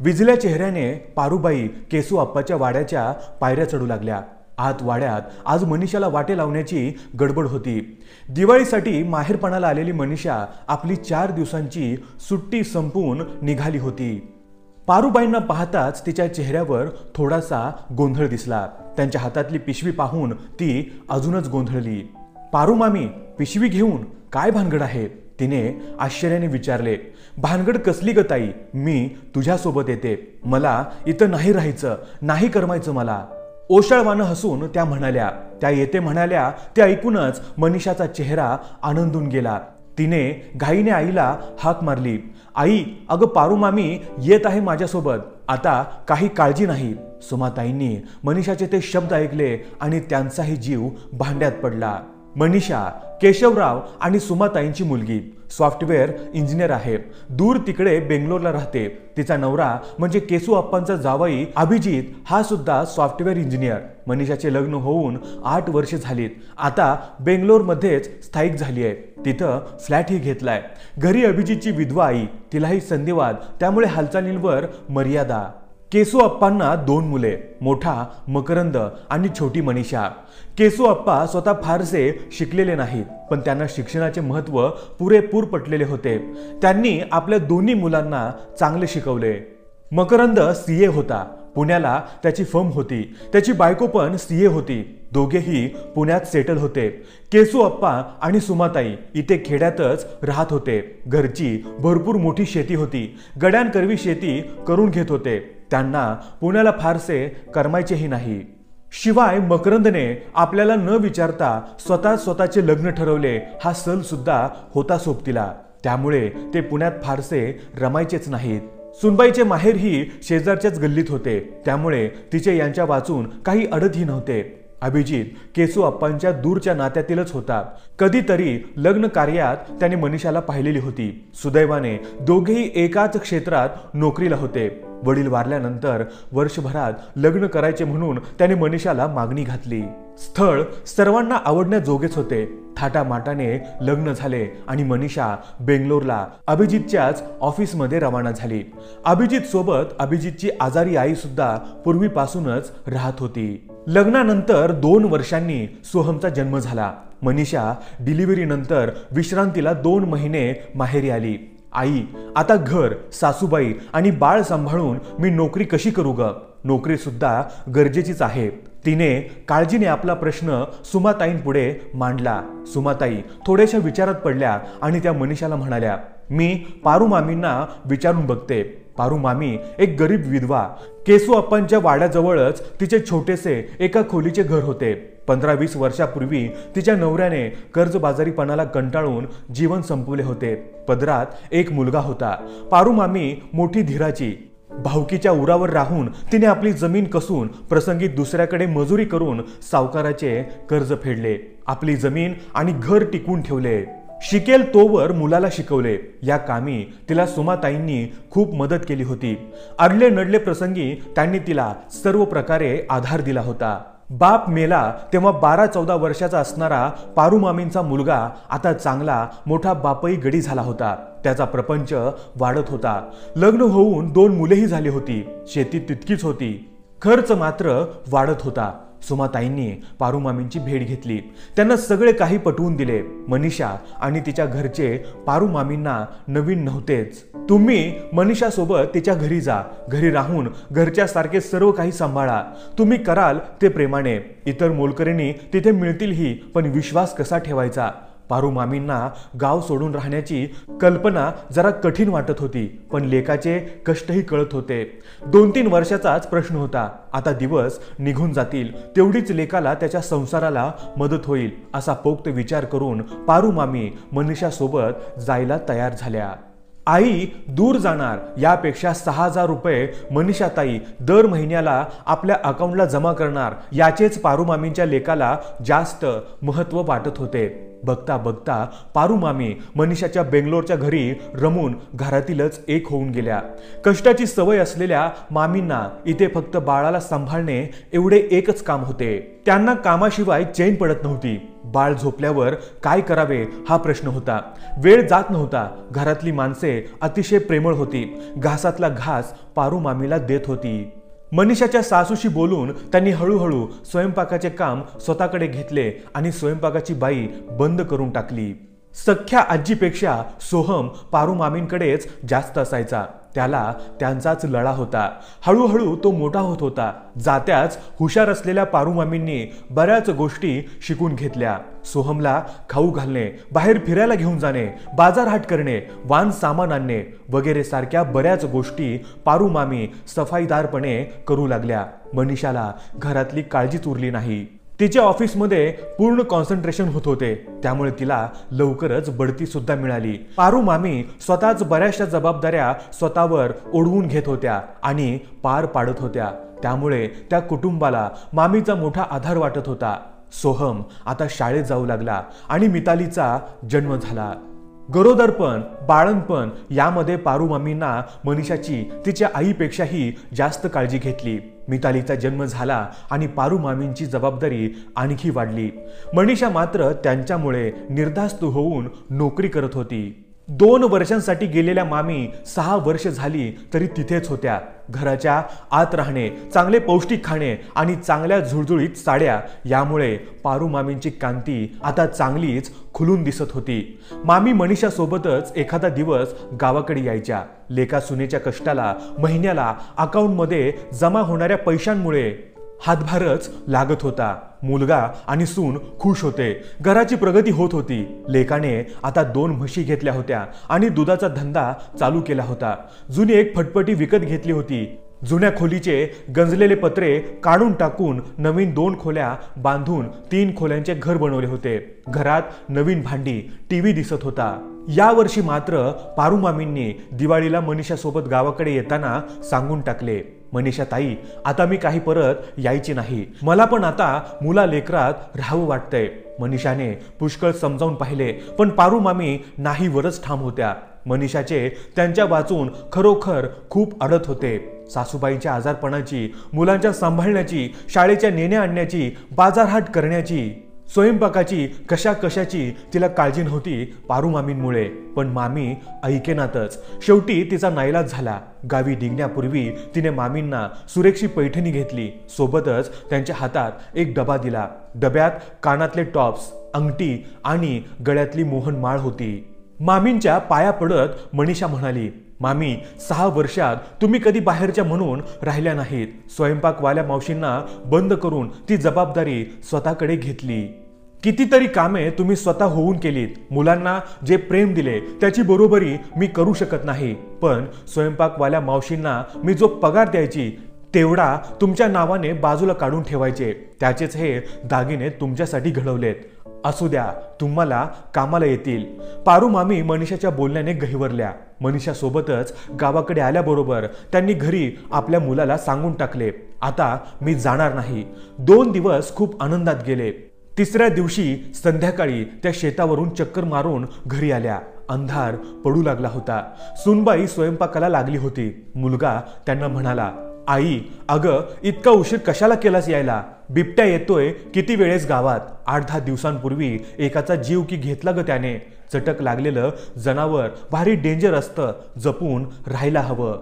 विजल्या चेहऱ्याने पारूबाई केसू आप्पाच्या वाड्याच्या पायऱ्या चढू लागल्या। आत वाड्यात आज मनीषाला वाटे लावण्याची गडबड होती। दिवाळीसाठी माहेरपणाला आलेली मनीषा आपली 4 दिवसांची सुट्टी संपवून निघाली होती। पारूबाईंना पाहताच तिच्या चेहऱ्यावर थोडासा गोंधळ दिसला। त्यांच्या हातातली पिशवी पाहून ती अजूनच गोंधळली। पारू मामी, पिशवी घेऊन काय भानगड आहे? तिने आश्चर्याने विचारले। भानगड कसली ग ताई? मी तुझ्यासोबत येते। मला इथं नाही राहायचं, नाही करमायचं मला। ओशाळवानं हसून त्या म्हणाल्या। त्या येते म्हणाल्या ते ऐकूनच मनीषाचा चेहरा आनंदून गेला। तिने घाईने आईला हाक मारली। आई, अगं पारू मामी येत आहे माझ्यासोबत, आता काही काळजी नाही। सुमाताईंनी मनीषाचे ते शब्द ऐकले आणि त्यांचाही जीव भांड्यात पडला। मनीषा केशवराव आणि सुमाताईंची मुलगी सॉफ्टवेअर इंजिनियर आहे। दूर तिकडे बेंगलोरला राहते। तिचा नवरा म्हणजे केसू आप्पांचा जावई अभिजित हा सुद्धा सॉफ्टवेअर इंजिनियर। मनीषाचे लग्न होऊन 8 वर्षे झालीत। आता बेंगलोरमध्येच स्थायिक झाली आहे। तिथं फ्लॅटही घेतलाय। घरी अभिजितची विधवा आई, तिलाही संधिवात, त्यामुळे हालचालींवर मर्यादा। केसू आप्पांना 2 मुले, मोठा मकरंद आणि छोटी मनीषा। केसू आप्पा स्वतः फारसे शिकलेले नाहीत, पण त्यांना शिक्षणाचे महत्त्व पुरेपूर पटलेले होते। त्यांनी आपल्या दोन्ही मुलांना चांगले शिकवले। मकरंद सीए होता, पुण्याला त्याची फर्म होती। त्याची बायको पण सीए होती। दोघेही पुण्यात सेटल होते। केसू आप्पा आणि सुमाताई इथे खेड्यातच राहत होते। घरची भरपूर मोठी शेती होती। गड्यांकरवी शेती करून घेत होते। त्यांना पुण्याला फारसे करमायचेही नाही। शिवाय मकरंदने आपल्याला न विचारता स्वतःचे लग्न ठरवले हा सल सुद्धा होता सोबतीला। त्यामुळे ते पुण्यात फारसे रमायचेच नाहीत। सुनबाईचे माहेर ही शेजारच्याच गल्लीत होते, त्यामुळे तिचे यांच्या वाचून काही अडतही नव्हते। अभिजित केसू आप्पांच्या दूरच्या नात्यातीलच होता। कधीतरी लग्न कार्यात त्याने मनीषाला पाहिलेली होती। सुदैवाने दोघेही एकाच क्षेत्रात नोकरीला होते। वडील वारल्यानंतर वर्षभरात लग्न करायचे म्हणून त्याने मनीषाला मागणी घातली। स्थळ सर्वांना आवडण्याजोगेच होते। थाटामाटाने लग्न झाले आणि मनीषा बेंगलोरला अभिजितच्याच ऑफिसमध्ये रवाना झाली। अभिजित सोबत अभिजितची आजारी आई सुद्धा पूर्वीपासूनच राहत होती। लग्नानंतर 2 वर्षांनी सोहमचा जन्म झाला। मनीषा डिलिव्हरीनंतर विश्रांतीला 2 महिने माहेरी आली। आई, आता घर, सासूबाई आणि बाळ सांभाळून मी नोकरी कशी करू ग? नोकरी सुद्धा गरजेचीच आहे। तिने काळजीने आपला प्रश्न सुमाताईंपुढे मांडला। सुमाताई थोड्याशा विचारात पडल्या आणि त्या मनीषाला म्हणाल्या, मी पारू मामींना विचारून बघते। पारू मामी एक गरीब विधवा। केसू आप्पांच्या वाड्याजवळच तिचे छोटेसे एका खोलीचे घर होते। 15-20 वर्षापूर्वी तिच्या नवऱ्याने कर्जबाजारीपणाला कंटाळून जीवन संपवले होते। पदरात एक मुलगा होता। पारू मामी मोठी धीराची। भाऊकीच्या उरावर राहून तिने आपली जमीन कसून प्रसंगी दुसऱ्याकडे मजुरी करून सावकाराचे कर्ज फेडले। आपली जमीन आणि घर टिकवून ठेवले। शिकेल तोवर मुलाला शिकवले। या कामी तिला सुमाताईंनी खूप मदत केली होती। अडले नडले प्रसंगी त्यांनी तिला सर्व प्रकारे आधार दिला होता। बाप मेला तेव्हा 12-14 वर्षाचा असणारा पारू मामींचा मुलगा आता चांगला मोठा बापई गडी झाला होता। त्याचा प्रपंच वाढत होता। लग्न होऊन 2 मुलेही झाली होती। शेती तितकीच होती। खर्च मात्र वाढत होता। सुमाताईंनी पारू मामींची भेट घेतली। त्यांना सगळे काही पटवून दिले। मनीषा आणि तिच्या घरचे पारू मामींना नवीन नव्हतेच। तुम्ही मनीषा सोबत तिच्या घरी जा। घरी राहून घरच्या सारखे सर्व काही सांभाळा। तुम्ही कराल ते प्रेमाने। इतर मोलकरीणी तिथे मिळतीलही, पण विश्वास कसा ठेवायचा? पारू मामींना गाव सोडून राहण्याची कल्पना जरा कठीण वाटत होती, पण लेकाचे कष्टही कळत होते। 2-3 वर्षाचाच प्रश्न होता। आता दिवस निघून जातील, तेवढीच लेकाला त्याच्या संसाराला मदत होईल असा पोक्त विचार करून पारू मामी मनीषा सोबत जायला तयार झाल्या। आई दूर जाणार यापेक्षा 6000 रुपये मनीषाताई दर महिन्याला आपल्या अकाउंटला जमा करणार याचेच पारू मामींच्या लेकाला जास्त महत्त्व वाटत होते। बघता बघता पारू मामी मनीषाच्या बेंगलोरच्या घरी रमून घरातीलच एक होऊन गेल्या. कष्टाची सवय असलेल्या मामींना इथे फक्त बाळाला सांभाळणे एवढे एकच काम होते. त्यांना कामाशिवाय चैन पडत नव्हती. बाळ झोपल्यावर काय करावे हा प्रश्न होता. वेळ जात नव्हता. घरातली माणसे अतिशय प्रेमळ होती. घासातला घास पारू मामीला देत होती. मनीषाच्या सासूशी बोलून त्यांनी हळूहळू स्वयंपाकाचे काम स्वतःकडे घेतले आणि स्वयंपाकाची बाई बंद करून टाकली. सख्या आजीपेक्षा सोहम पारू मामींकडेच जास्त असायचा. त्याला त्यांचाच लळा होता. हळूहळू तो मोठा होत होता. जात्याच हुशार असलेल्या पारू मामींनी बऱ्याच गोष्टी शिकून घेतल्या. सोहमला खाऊ घालणे, बाहेर फिरायला घेऊन जाणे, बाजारहाट करणे, वान सामान आणणे वगैरे सारख्या बऱ्याच गोष्टी पारू मामी सफाईदारपणे करू लागल्या. मनीषाला घरातली काळजीच उरली नाही. तिच्या ऑफिसमध्ये पूर्ण कॉन्सन्ट्रेशन होत होते. त्यामुळे तिला लवकरच बढती सुद्धा मिळाली. पारू मामी स्वतःच बऱ्याचशा जबाबदाऱ्या स्वतःवर ओढवून घेत होत्या आणि पार पाडत होत्या. त्यामुळे त्या कुटुंबाला मामीचा मोठा आधार वाटत होता. सोहम आता शाळेत जाऊ लागला आणि मितालीचा जन्म झाला. गरोदरपण, बाळणपण यामध्ये पारू मामींना मनीषाची तिच्या आईपेक्षाही जास्त काळजी घेतली. मितालीचा जन्म झाला आणि पारू मामींची जबाबदारी आणखी वाढली. मनीषा मात्र त्यांच्यामुळे निर्धास्त होऊन नोकरी करत होती. 2 वर्षांसाठी गेलेल्या मामी 6 वर्ष झाली तरी तिथेच होत्या. घराच्या आत राहणे, चांगले पौष्टिक खाणे आणि चांगल्या झुळझुळीत साड्या यामुळे पारू मामींची कांती आता चांगलीच खुलून दिसत होती. मामी मनीषा सोबतच एखादा दिवस गावाकडे यायच्या. लेका सुनेच्या कष्टाला महिन्याला अकाउंटमध्ये जमा होणाऱ्या पैशांमुळे हातभारच लागत होता. मुलगा आणि सून खुश होते. घराची प्रगती होत होती. लेकाने आता 2 म्हशी घेतल्या होत्या आणि दुधाचा धंदा चालू केला होता. जुनी एक फटफटी विकत घेतली होती. जुन्या खोलीचे गंजलेले पत्रे काढून टाकून नवीन 2 खोल्या बांधून 3 खोल्यांचे घर बनवले होते. घरात नवीन भांडी, टीव्ही दिसत होता. या वर्षी मात्र पारू मामींनी दिवाळीला मनीषा सोबत गावाकडे येताना सांगून टाकले, मनीषा ताई, आता मी काही परत यायची नाही. मला पण आता मुला लेकरात राहावं वाटतंय. मनीषाने पुष्कळ समजावून पाहिले पण पारू मामी नाही वरच ठाम होत्या. मनीषाचे त्यांच्या वाचून खरोखर खूप अडत होते. सासूबाईंच्या आजारपणाची, मुलांच्या सांभाळण्याची, शाळेच्या नेण्या आणण्याची, बाजारहाट करण्याची, स्वयंपाकाची, कशाची तिला काळजी नव्हती पारू मामींमुळे. पण मामी ऐकेनातच. शेवटी तिचा नाईलाज झाला. गावी निघण्यापूर्वी तिने मामींना सुरेखची पैठणी घेतली. सोबतच त्यांच्या हातात एक डबा दिला. डब्यात कानातले टॉप्स, अंगठी आणि गळ्यातली मोहन माळ होती. मामींच्या पाया पडत मनीषा म्हणाली, मामी, 6 वर्षात तुम्ही कधी बाहेरच्या म्हणून राहिल्या नाहीत. स्वयंपाकवाल्या मावशींना बंद करून ती जबाबदारी स्वतःकडे घेतली. कितीतरी कामे तुम्ही स्वतः होऊन केलीत. मुलांना जे प्रेम दिले त्याची बरोबरी मी करू शकत नाही. पण स्वयंपाकवाल्या मावशींना मी जो पगार द्यायची तेवढा तुमच्या नावाने बाजूला काढून ठेवायचे. त्याचेच हे दागिने तुमच्यासाठी घडवलेत. असू द्या, तुम्हाला कामाला येतील. पारू मामी मनीषाच्या बोलण्याने गहिवरल्या. मनीषा सोबतच गावाकडे आल्याबरोबर त्यांनी घरी आपल्या मुलाला सांगून टाकले, आता मी जाणार नाही. 2 दिवस खूप आनंदात गेले. 3ऱ्या दिवशी संध्याकाळी त्या शेतावरून चक्कर मारून घरी आल्या. अंधार पडू लागला होता. सुनबाई स्वयंपाकाला लागली होती. मुलगा त्यांना म्हणाला, आई, अगं इतका उशीर कशाला केलास यायला? बिबट्या येतोय किती वेळेस गावात. 8-10 दिवसांपूर्वी एकाचा जीव की घेतला ग त्याने. चटक लागलेलं जनावर भारी डेंजर असतं, जपून राहायला हवं.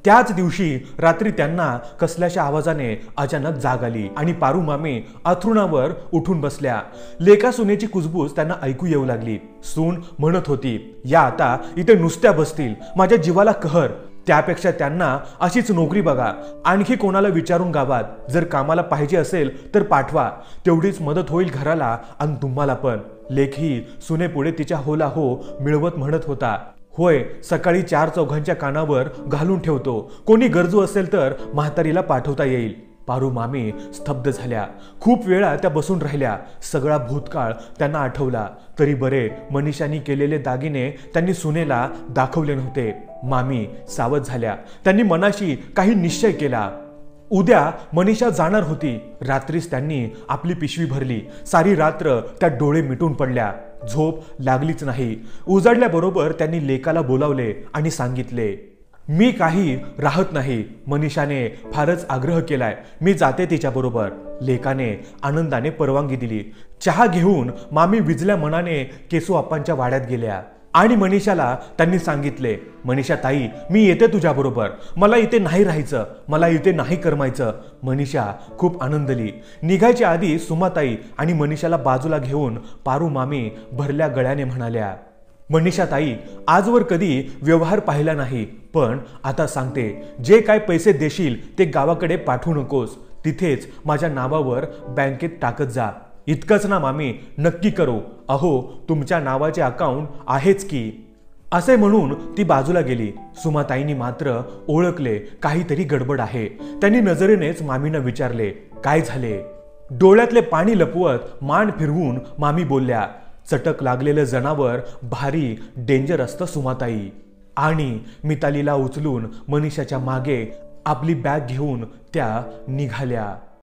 त्याच दिवशी रात्री त्यांना कसल्याशा आवाजाने अचानक जाग आली आणि पारू मामी अंथरुणावर उठून बसल्या. लेका सुनेची कुजबूज त्यांना ऐकू येऊ लागली. सून म्हणत होती, या आता इथे नुसत्या बसतील, माझ्या जीवाला कहर. त्यापेक्षा त्यांना अशीच नोकरी बघा. आणखी कोणाला विचारून गावात. जर कामाला पाहिजे असेल तर पाठवा. तेवढीच मदत होईल घराला आणि तुम्हाला पण. लेखही सुनेपुढे तिच्या होला हो मिळवत म्हणत होता, होय, सकाळी 4 चौघांच्या कानावर घालून ठेवतो. कोणी गरजू असेल तर म्हातारीला पाठवता येईल. पारू मामी स्तब्ध झाल्या. खूप वेळा त्या बसून राहिल्या. सगळा भूतकाळ त्यांना आठवला. तरी बरे, मनीषांनी केलेले दागिने त्यांनी सुनेला दाखवले नव्हते. मामी सावध झाल्या. त्यांनी मनाशी काही निश्चय केला. उद्या मनीषा जाणार होती. रात्रीच त्यांनी आपली पिशवी भरली. सारी रात्र त्या डोळे मिटून पडल्या. झोप लागलीच नाही. उजाडल्याबरोबर त्यांनी लेकाला बोलावले आणि सांगितले, मी काही राहत नाही. मनीषाने फारच आग्रह केलाय, मी जाते तिच्याबरोबर. लेकाने आनंदाने परवानगी दिली. चहा घेऊन मामी विजल्या मनाने केसू आप्पांच्या वाड्यात गेल्या आणि मनीषाला त्यांनी सांगितले, मनीषा ताई, मी येते तुझ्याबरोबर. मला इथे नाही राहायचं, मला इथे नाही करमायचं. मनीषा खूप आनंदली. निघायच्या आधी सुमाताई आणि मनीषाला बाजूला घेऊन पारू मामी भरल्या गळ्याने म्हणाल्या, मनीषा ताई, आजवर कधी व्यवहार पाहिला नाही, पण आता सांगते, जे काय पैसे देशील ते गावाकडे पाठवू नकोस. तिथेच माझ्या नावावर बँकेत टाकत जा. इतकंच ना मामी? नक्की करू. अहो, तुमच्या नावाचे अकाउंट आहेच की. असे म्हणून ती बाजूला गेली. सुमाताईंनी मात्र ओळखले काहीतरी गडबड आहे. त्यांनी नजरेनेच मामींना विचारले, काय झाले? डोळ्यातले पाणी लपवत मान फिरवून मामी बोलल्या, चटक लागलेलं जनावर भारी डेंजर असतं सुमाताई. आणि मितालीला उचलून मनीषाच्या मागे आपली बॅग घेऊन त्या निघाल्या.